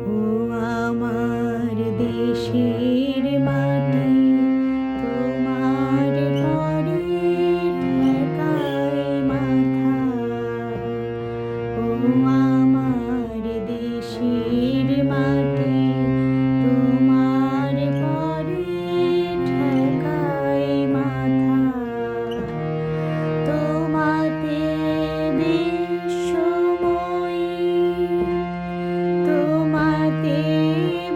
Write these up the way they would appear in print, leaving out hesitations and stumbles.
ও আমার দেশের মাটি, তোমার পরে ঠেকাই মাথা। ও আমার দেশের মাটি, তোমার পরে ঠেকাই মাথা। তোমাতে বিশ্বময়ী, তোমাতে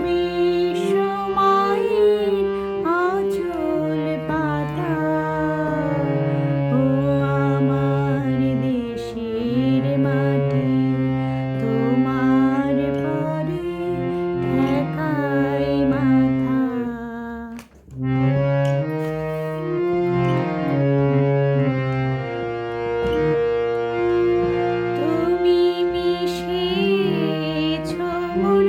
বিশ্বমায়ের আঁচল পাতা। ও আমার দেশের মাটি, তোমার পরে ঠেকাই মাথা। তুমি মিশেছ মোর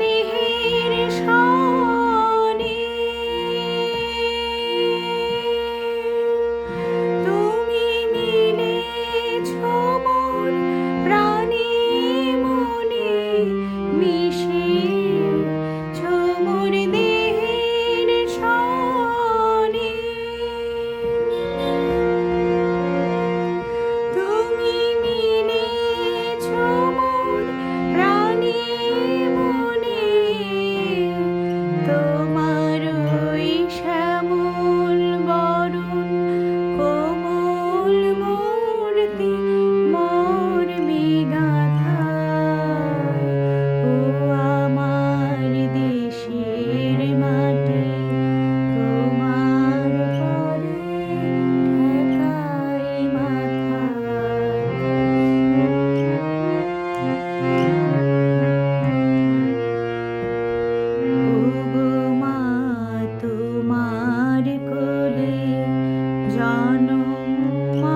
দেহের সনে, তুমি মিলেছ মোর প্রাণে মনে, মিশেছ মোর দেহের সনে। তুমি মিলেছ মোর প্রাণে মনে, তোমার ওই শ্যামল বরণ কোমল মূর্তি মর্মে গাঁথা। ও আমার দেশের মাটি, তোমার পরে ঠেকাই মাথা। ওগো মা, তোমার কোলে জনম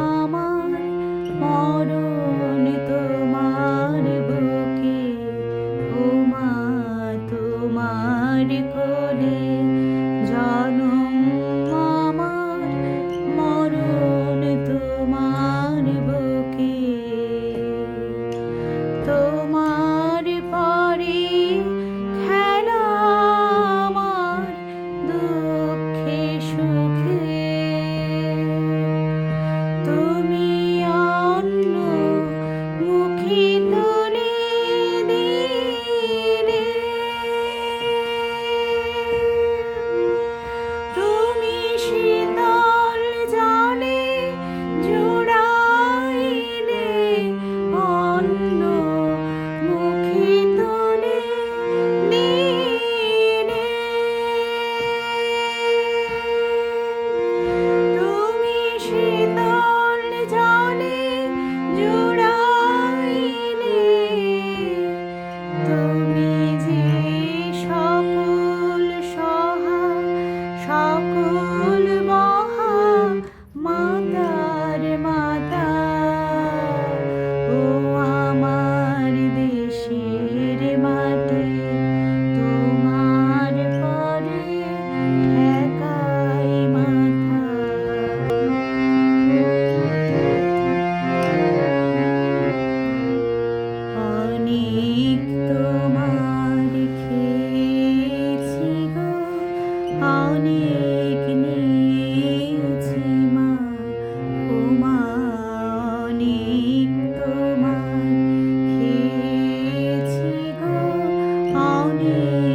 আমার, মরণ তোমার বুকে। ও মা, তোমার কোলে জনম আমার, মরণ তোমার বুকে। তোমার পরে খেলা আমার দুঃখে সুখে, তুমি অন্য মুখে তুলে দিলে, তুমি শীতল জলে জুড়াইলে, অন্য মুখে তুলে দিলে। তুমি শীতল জলে জুড়াইলে, তুমি যে সকল সহা সকল মহা মাতার মাতা। ও আমার দেশের মাটি, তোমার পরে ঠেকাই মাথা। অনেক তোমার খেয়েছি গো, অনেক নিয়েছি মা। ও মা, অনেক তোমার খেয়েছি গো, অনেক